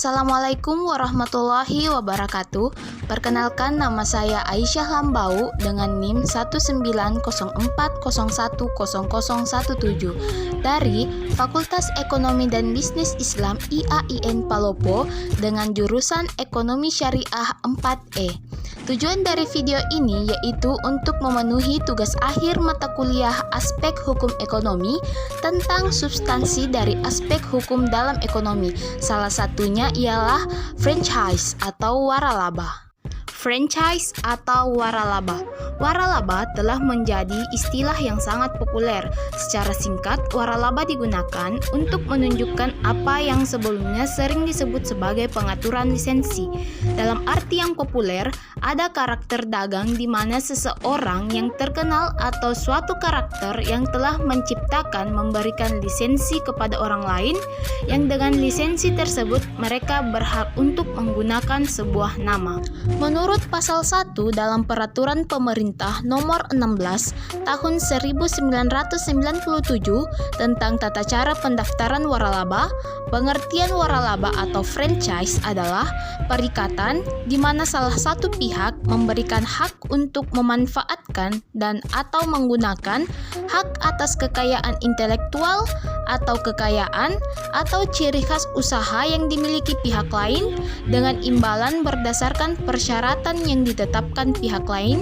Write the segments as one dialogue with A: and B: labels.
A: Assalamualaikum warahmatullahi wabarakatuh. Perkenalkan, nama saya Aisyah Lambau dengan NIM 19040100117 dari Fakultas Ekonomi dan Bisnis Islam IAIN Palopo dengan jurusan Ekonomi Syariah 4E. Tujuan dari video ini yaitu untuk memenuhi tugas akhir mata kuliah aspek hukum ekonomi tentang substansi dari aspek hukum dalam ekonomi. Salah satunya ialah franchise atau waralaba. Franchise atau waralaba. Waralaba telah menjadi istilah yang sangat populer. Secara singkat, waralaba digunakan untuk menunjukkan apa yang sebelumnya sering disebut sebagai pengaturan lisensi. Dalam arti yang populer, ada karakter dagang di mana seseorang yang terkenal atau suatu karakter yang telah menciptakan memberikan lisensi kepada orang lain yang dengan lisensi tersebut mereka berhak untuk menggunakan sebuah nama. Menurut pasal 1 dalam Peraturan Pemerintah Nomor 16 Tahun 1997 tentang tata cara pendaftaran waralaba, pengertian waralaba atau franchise adalah perikatan di mana salah satu pihak memberikan hak untuk memanfaatkan dan atau menggunakan hak atas kekayaan intelektual atau kekayaan atau ciri khas usaha yang dimiliki pihak lain dengan imbalan berdasarkan persyaratan yang ditetapkan pihak lain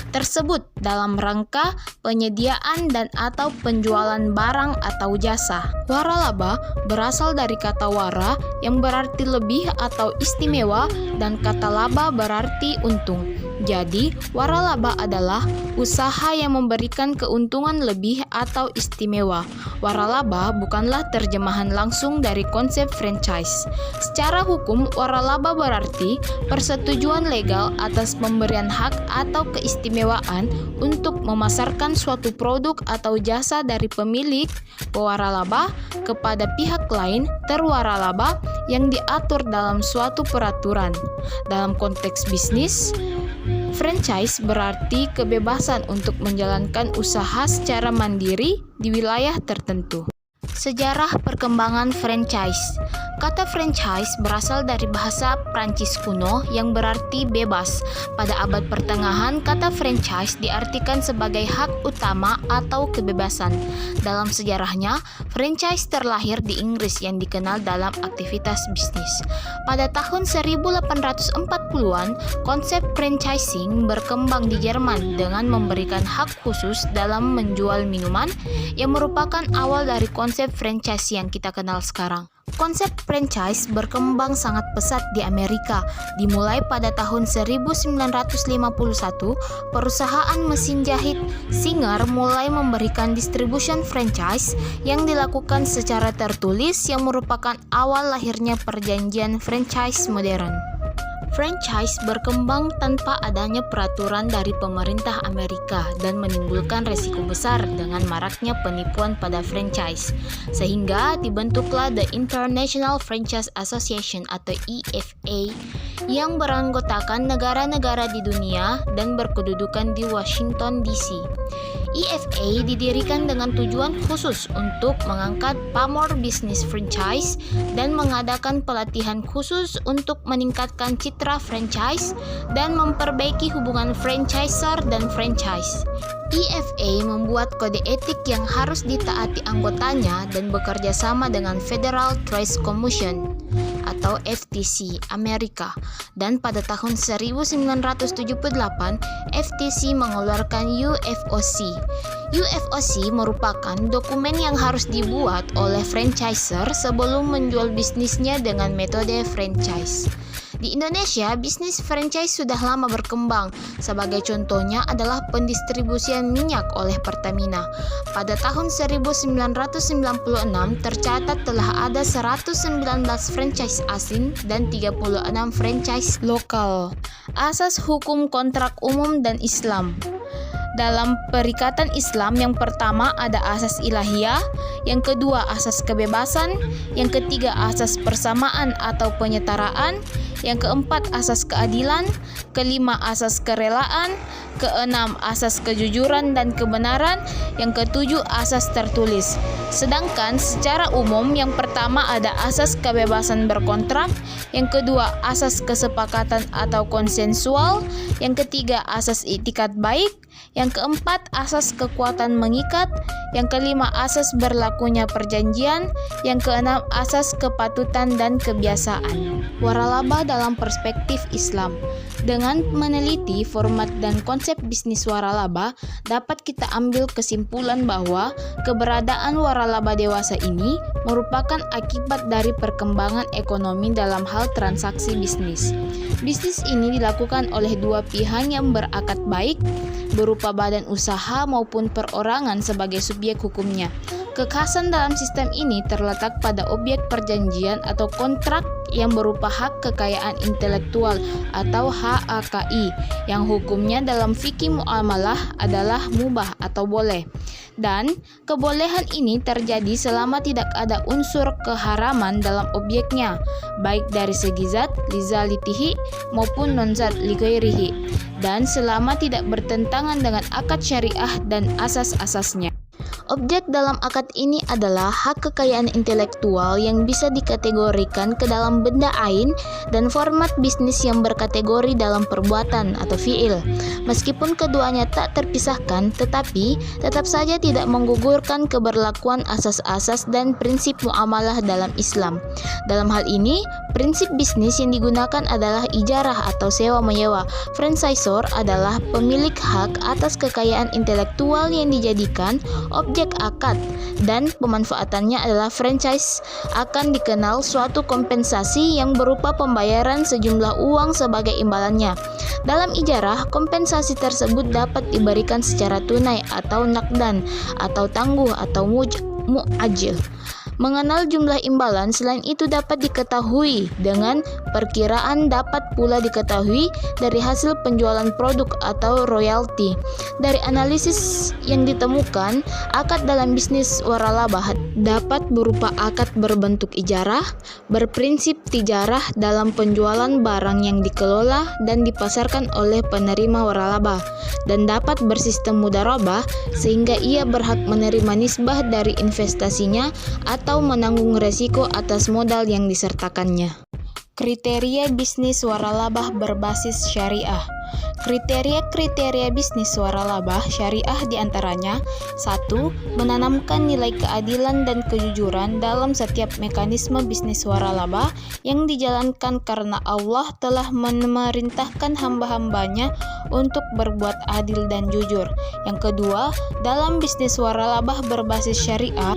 A: tersebut dalam rangka penyediaan dan atau penjualan barang atau jasa. Waralaba berasal dari kata wara yang berarti lebih atau istimewa dan kata laba berarti untung. Jadi, waralaba adalah usaha yang memberikan keuntungan lebih atau istimewa. Waralaba bukanlah terjemahan langsung dari konsep franchise. Secara hukum, waralaba berarti persetujuan legal atas pemberian hak atau keistimewaan untuk memasarkan suatu produk atau jasa dari pemilik pewaralaba kepada pihak lain terwaralaba yang diatur dalam suatu peraturan. Dalam konteks bisnis, franchise berarti kebebasan untuk menjalankan usaha secara mandiri di wilayah tertentu. Sejarah perkembangan franchise. Kata franchise berasal dari bahasa Prancis kuno yang berarti bebas. Pada abad pertengahan, kata franchise diartikan sebagai hak utama atau kebebasan. Dalam sejarahnya, franchise terlahir di Inggris yang dikenal dalam aktivitas bisnis. Pada tahun 1840-an, konsep franchising berkembang di Jerman dengan memberikan hak khusus dalam menjual minuman yang merupakan awal dari konsep franchise yang kita kenal sekarang. Konsep franchise berkembang sangat pesat di Amerika. Dimulai pada tahun 1951, perusahaan mesin jahit Singer mulai memberikan distribution franchise yang dilakukan secara tertulis yang merupakan awal lahirnya perjanjian franchise modern. Franchise berkembang tanpa adanya peraturan dari pemerintah Amerika dan menimbulkan resiko besar dengan maraknya penipuan pada franchise. Sehingga dibentuklah The International Franchise Association atau IFA yang beranggotakan negara-negara di dunia dan berkedudukan di Washington DC. IFA didirikan dengan tujuan khusus untuk mengangkat pamor bisnis franchise dan mengadakan pelatihan khusus untuk meningkatkan citra franchise dan memperbaiki hubungan franchisor dan franchise. IFA membuat kode etik yang harus ditaati anggotanya dan bekerja sama dengan Federal Trade Commission atau FTC Amerika, dan pada tahun 1978 FTC mengeluarkan UFOC. UFOC merupakan dokumen yang harus dibuat oleh franchisor sebelum menjual bisnisnya dengan metode franchise. Di Indonesia, bisnis franchise sudah lama berkembang. Sebagai contohnya adalah pendistribusian minyak oleh Pertamina. Pada tahun 1996 tercatat telah ada 119 franchise asing dan 36 franchise lokal. Asas hukum kontrak umum dan Islam. Dalam perikatan Islam, yang pertama ada asas ilahiyah, yang kedua asas kebebasan, yang ketiga asas persamaan atau penyetaraan, Yang keempat, asas keadilan. Kelima, asas kerelaan. Keenam, asas kejujuran dan kebenaran. Yang ketujuh, asas tertulis. Sedangkan secara umum yang pertama ada asas kebebasan berkontrak, yang kedua asas kesepakatan atau konsensual, yang ketiga asas itikat baik, yang keempat asas kekuatan mengikat, yang kelima asas berlakunya perjanjian, yang keenam asas kepatutan dan kebiasaan. Waralaba dalam perspektif Islam. Dengan meneliti format dan konsep bisnis waralaba, dapat kita ambil kesimpulan bahwa keberadaan waralaba dewasa ini merupakan akibat dari perkembangan ekonomi dalam hal transaksi bisnis. Bisnis ini dilakukan oleh dua pihak yang berakad baik, berupa badan usaha maupun perorangan sebagai subjek hukumnya. Kekhasan dalam sistem ini terletak pada objek perjanjian atau kontrak yang berupa hak kekayaan intelektual atau HAKI, yang hukumnya dalam fikih muamalah adalah mubah atau boleh. Dan kebolehan ini terjadi selama tidak ada unsur keharaman dalam objeknya, baik dari segi zat lizalitihi maupun non-zat lighairihi, dan selama tidak bertentangan dengan akad syariah dan asas-asasnya. Objek dalam akad ini adalah hak kekayaan intelektual yang bisa dikategorikan ke dalam benda ain dan format bisnis yang berkategori dalam perbuatan atau fiil. Meskipun keduanya tak terpisahkan, tetapi tetap saja tidak menggugurkan keberlakuan asas-asas dan prinsip muamalah dalam Islam. Dalam hal ini, prinsip bisnis yang digunakan adalah ijarah atau sewa-menyewa. Franchisor adalah pemilik hak atas kekayaan intelektual yang dijadikan objek akad, dan pemanfaatannya adalah franchise. Akan dikenal suatu kompensasi yang berupa pembayaran sejumlah uang sebagai imbalannya. Dalam ijarah, kompensasi tersebut dapat diberikan secara tunai atau nakdan atau tangguh atau mu'ajil. Mengenal jumlah imbalan selain itu dapat diketahui dengan perkiraan, dapat pula diketahui dari hasil penjualan produk atau royalti. Dari analisis yang ditemukan, akad dalam bisnis waralaba dapat berupa akad berbentuk ijarah, berprinsip tijarah dalam penjualan barang yang dikelola dan dipasarkan oleh penerima waralaba, dan dapat bersistem mudharabah sehingga ia berhak menerima nisbah dari investasinya atau menanggung resiko atas modal yang disertakannya. Kriteria bisnis waralabah berbasis syariah. Kriteria bisnis waralabah syariah diantaranya: 1. Menanamkan nilai keadilan dan kejujuran dalam setiap mekanisme bisnis waralabah yang dijalankan karena Allah telah memerintahkan hamba-hambanya untuk berbuat adil dan jujur. Yang kedua, dalam bisnis waralabah berbasis syariah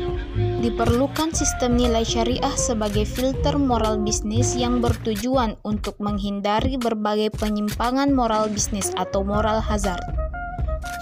A: diperlukan sistem nilai syariah sebagai filter moral bisnis yang bertujuan untuk menghindari berbagai penyimpangan moral bisnis atau moral hazard.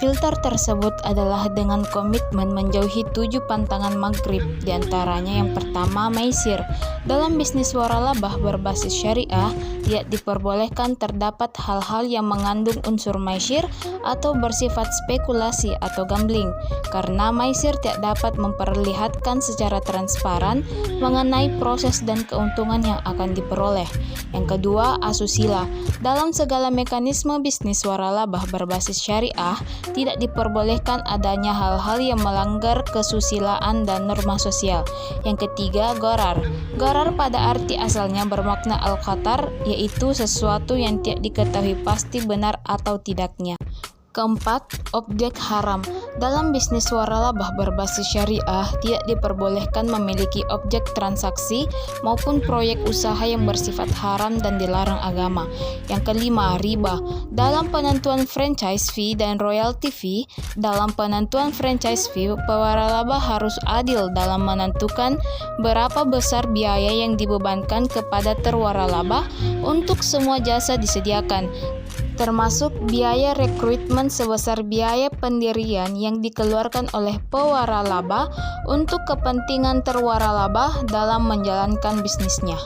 A: Filter tersebut adalah dengan komitmen menjauhi 7 pantangan maghrib, diantaranya yang pertama maisir. Dalam bisnis waralabah berbasis syariah, tidak diperbolehkan terdapat hal-hal yang mengandung unsur maisir atau bersifat spekulasi atau gambling, karena maisir tidak dapat memperlihatkan secara transparan mengenai proses dan keuntungan yang akan diperoleh. Yang kedua, asusila. Dalam segala mekanisme bisnis waralabah berbasis syariah, tidak diperbolehkan adanya hal-hal yang melanggar kesusilaan dan norma sosial. Yang ketiga, gharar. Gharar pada arti asalnya bermakna al-khatar, yaitu sesuatu yang tidak diketahui pasti benar atau tidaknya. Keempat, objek haram. Dalam bisnis waralabah berbasis syariah, tidak diperbolehkan memiliki objek transaksi maupun proyek usaha yang bersifat haram dan dilarang agama. Yang kelima, riba. Dalam penentuan franchise fee dan royalty fee, dalam penentuan franchise fee, pewaralabah harus adil dalam menentukan berapa besar biaya yang dibebankan kepada terwaralabah untuk semua jasa disediakan, termasuk biaya rekrutmen sebesar biaya pendirian yang dikeluarkan oleh pewaralabah untuk kepentingan terwaralabah dalam menjalankan bisnisnya.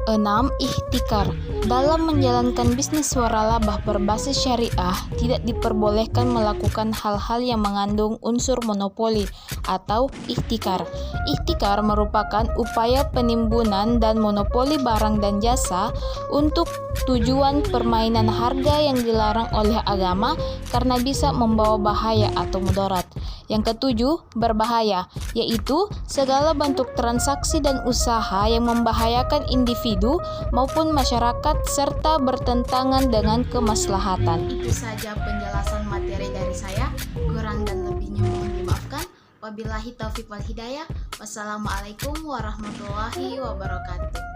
A: 6. Ihtikar. Dalam menjalankan bisnis waralabah berbasis syariah, tidak diperbolehkan melakukan hal-hal yang mengandung unsur monopoli atau ihtikar. Ihtikar merupakan upaya penimbunan dan monopoli barang dan jasa untuk tujuan permainan harga yang dilarang oleh agama karena bisa membawa bahaya atau mudarat. Yang ketujuh, berbahaya, yaitu segala bentuk transaksi dan usaha yang membahayakan individu maupun masyarakat serta bertentangan dengan kemaslahatan. Itu saja penjelasan materi dari saya. Kurang dan lebihnya mohon dimaafkan. Wabillahi taufiq wal hidayah. Wassalamualaikum warahmatullahi wabarakatuh.